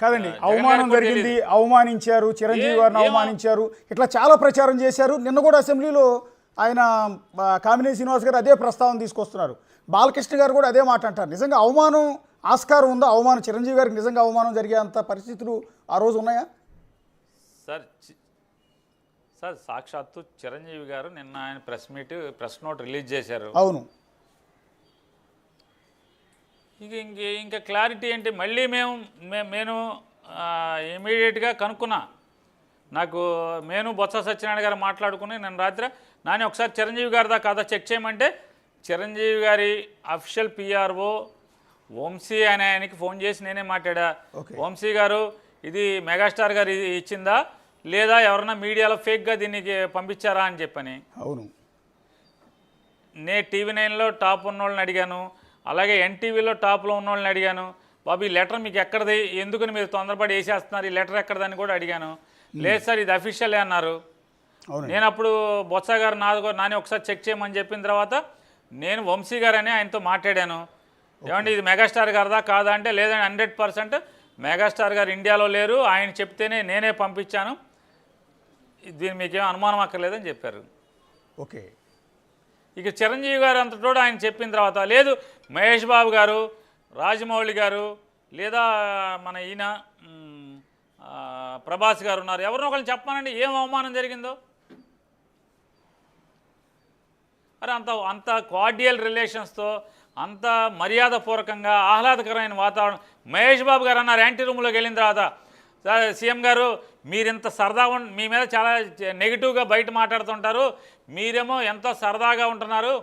కాదండి, అవమానం జరిగింది, అవమానించారు, చిరంజీవి గారిని అవమానించారు, ఇట్లా చాలా ప్రచారం చేశారు. నిన్న కూడా అసెంబ్లీలో ఆయన కామినేని శ్రీనివాస్ గారు అదే ప్రస్తావన తీసుకొస్తున్నారు. బాలకృష్ణ గారు కూడా అదే మాట అంటారు. నిజంగా అవమానం ఆస్కారం ఉందా? అవమానం చిరంజీవి గారికి నిజంగా అవమానం జరిగేంత పరిస్థితులు ఆ రోజు ఉన్నాయా? సార్ సాక్షాత్తు చిరంజీవి గారు నిన్న ఆయన ప్రెస్ నోట్ రిలీజ్ చేశారు. అవును. ఇంకా క్లారిటీ ఏంటి? మళ్ళీ నేను ఇమీడియట్గా కనుక్కున్నా. నేను బొత్స సత్యనారాయణ గారు మాట్లాడుకుని నేను రాత్రి నాని ఒకసారి చిరంజీవి గారి దాకా కాదా చెక్ చేయమంటే చిరంజీవి గారి అఫీషియల్ పిఆర్ఓ వంశీ అనే ఆయనకి ఫోన్ చేసి నేనే మాట్లాడా. వంశీ గారు ఇది మెగాస్టార్ గారు ఇచ్చిందా లేదా ఎవరన్నా మీడియాలో ఫేక్గా దీనికి పంపించారా అని చెప్పని. అవును. నేను TV9లో టాప్ ఉన్న వాళ్ళని అడిగాను, అలాగే NTVలో టాప్లో ఉన్న వాళ్ళని అడిగాను. బాబు ఈ లెటర్ మీకు ఎక్కడది, ఎందుకని మీరు తొందరపడి వేసేస్తున్నారు, ఈ లెటర్ ఎక్కడదని కూడా అడిగాను. లేదు సార్ ఇది అఫీషియలే అన్నారు. నేను అప్పుడు బొత్స గారు నాని ఒకసారి చెక్ చేయమని చెప్పిన తర్వాత నేను వంశీ గారు అని ఆయనతో మాట్లాడాను. ఏమంటే ఇది మెగాస్టార్ గారిదా కాదా అంటే లేదండి 100% మెగాస్టార్ గారు ఇండియాలో లేరు, ఆయన చెప్తేనే నేనే పంపించాను, దీన్ని మీకేం అనుమానం అక్కర్లేదని చెప్పారు. ఓకే. ఇక చిరంజీవి గారు అంతటోడు ఆయన చెప్పిన తర్వాత లేదు మహేష్ బాబు గారు, రాజమౌళి గారు, లేదా మన ఈయన ప్రభాస్ గారు ఉన్నారు, ఎవరినో ఒకళ్ళు చెప్పానండి ఏం అవమానం జరిగిందో. అరే అంత కార్డియల్ రిలేషన్స్తో అంత మర్యాదపూర్వకంగా ఆహ్లాదకరమైన వాతావరణం. మహేష్ బాబు గారు అన్నారు యాంటీ రూమ్లోకి వెళ్ళిన తర్వాత, సీఎం గారు మీరింత సరదాగా మీ మీద చాలా నెగిటివ్గా బయట మాట్లాడుతుంటారు, మీరేమో ఎంతో సరదాగా ఉంటున్నారు,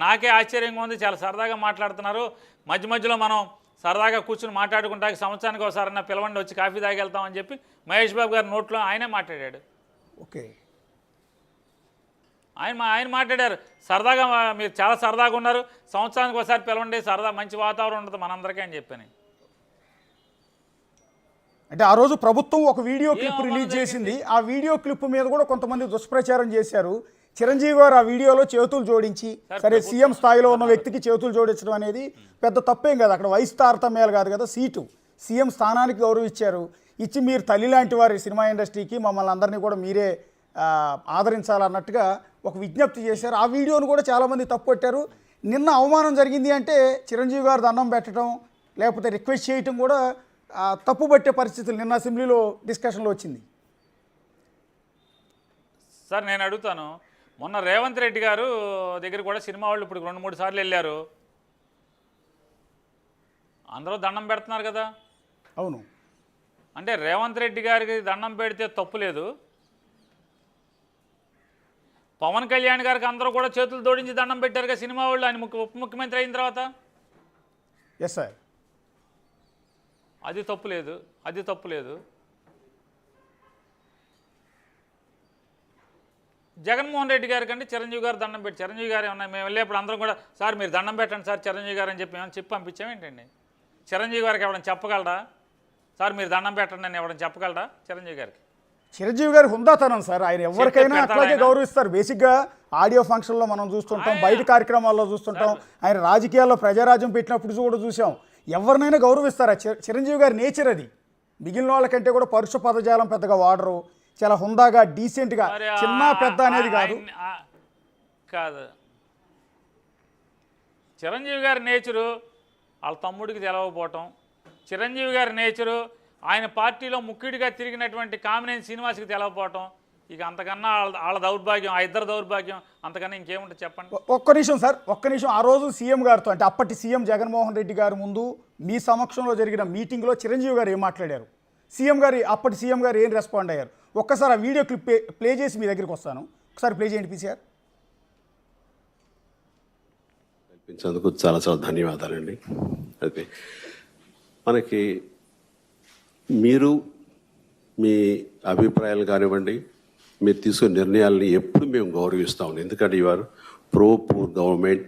నాకే ఆశ్చర్యంగా ఉంది, చాలా సరదాగా మాట్లాడుతున్నారు, మధ్య మధ్యలో మనం సరదాగా కూర్చుని మాట్లాడుకుంటా సంవత్సరానికి ఒకసారి పిలవండి వచ్చి కాఫీ తాగి వెళ్తామని చెప్పి మహేష్ బాబు గారి నోట్లో ఆయనే మాట్లాడాడు. ఓకే. ఆయన మాట్లాడారు సరదాగా మీరు చాలా సరదాగా ఉన్నారు, సంవత్సరానికి ఒకసారి పిలవండి, సరదా మంచి వాతావరణం ఉంటుంది మనందరికీ అని చెప్పాను. అంటే ఆ రోజు ప్రభుత్వం ఒక వీడియో క్లిప్ రిలీజ్ చేసింది. ఆ వీడియో క్లిప్ మీద కూడా కొంతమంది దుష్ప్రచారం చేశారు. చిరంజీవి గారు ఆ వీడియోలో చేతులు జోడించి, సరే సీఎం స్థాయిలో ఉన్న వ్యక్తికి చేతులు జోడించడం అనేది పెద్ద తప్పేం కాదు, అక్కడ వయసు తారతమ్యాలు కాదు కదా, సీటు సీఎం స్థానానికి గౌరవించారు, ఇచ్చి మీరు తల్లి లాంటి వారి సినిమా ఇండస్ట్రీకి మమ్మల్ని అందరినీ కూడా మీరే ఆదరించాలన్నట్టుగా ఒక విజ్ఞప్తి చేశారు. ఆ వీడియోను కూడా చాలామంది తప్పుపట్టారు. నిన్న అవమానం జరిగింది అంటే చిరంజీవి గారు దండం పెట్టడం లేకపోతే రిక్వెస్ట్ చేయటం కూడా తప్పుపట్టే పరిస్థితులు నిన్న అసెంబ్లీలో డిస్కషన్లో వచ్చింది. సార్ నేను అడుగుతాను, మొన్న రేవంత్ రెడ్డి గారు దగ్గర కూడా సినిమా వాళ్ళు ఇప్పుడు 2-3 సార్లు వెళ్ళారు, అందరూ దండం పెడుతున్నారు కదా. అవును. అంటే రేవంత్ రెడ్డి గారికి దండం పెడితే తప్పు లేదు, పవన్ కళ్యాణ్ గారికి అందరూ కూడా చేతులు జోడించి దండం పెట్టారుగా సినిమా వాళ్ళు ఆయన ఉప ముఖ్యమంత్రి అయిన తర్వాత. Yes sir. అది తప్పు లేదు. జగన్మోహన్ రెడ్డి గారి కంటే చిరంజీవి గారు దండం పెట్టి, చిరంజీవి గారు ఏమన్నా మేము వెళ్ళేప్పుడు అందరం కూడా సార్ మీరు దండం పెట్టండి సార్ చిరంజీవి గారు అని చెప్పి ఏమైనా చెప్పి పంపించామేంటండి? చిరంజీవి గారికి ఎవరైనా చెప్పగలరా సార్ మీరు దండం పెట్టండి అని ఎవరైనా చెప్పగలరా చిరంజీవి గారికి? చిరంజీవి గారి హుందాతనం సార్, ఆయన ఎవరికైనా అట్లాగే గౌరవిస్తారు. బేసిక్గా ఆడియో ఫంక్షన్లో మనం చూస్తుంటాం, బయట కార్యక్రమాల్లో చూస్తుంటాం, ఆయన రాజకీయాల్లో ప్రజారాజ్యం పెట్టినప్పుడు కూడా చూసాం, ఎవరినైనా గౌరవిస్తారు. చిరంజీవి గారి నేచర్ అది. మిగిలిన వాళ్ళకంటే కూడా పరుష పదజాలం పెద్దగా వాడరు, చాలా హుందాగా డీసెంట్గా, చిన్న పెద్ద అనేది కాదు. చిరంజీవి గారి నేచరు వాళ్ళ తమ్ముడికి తెలవకపోవటం, చిరంజీవి గారి నేచరు ఆయన పార్టీలో ముఖ్యుడిగా తిరిగినటువంటి కామినేని శ్రీనివాస్కి తెలవకపోవటం, ఇక అంతకన్నా వాళ్ళ దౌర్భాగ్యం, ఆ ఇద్దరు దౌర్భాగ్యం, అంతకన్నా ఇంకేముంటుంది చెప్పండి. ఒక్క నిమిషం సార్, ఒక్క నిమిషం. ఆ రోజు సీఎం గారితో అంటే అప్పటి సీఎం జగన్మోహన్ రెడ్డి గారి ముందు మీ సమక్షంలో జరిగిన మీటింగ్లో చిరంజీవి గారు ఏం మాట్లాడారు, అప్పటి సీఎం గారు ఏం రెస్పాండ్ అయ్యారు? ఒక్కసారి ఆ వీడియో క్లిప్ ప్లే చేసి మీ దగ్గరికి వస్తాను, ఒకసారి ప్లే చేయండి పీసీఆర్. కల్పించేందుకు చాలా చాలా ధన్యవాదాలండి. అయితే మనకి మీరు మీ అభిప్రాయాలు కానివ్వండి, మీరు తీసుకునే నిర్ణయాలని ఎప్పుడు మేము గౌరవిస్తాం. ఎందుకంటే you are pro poor government,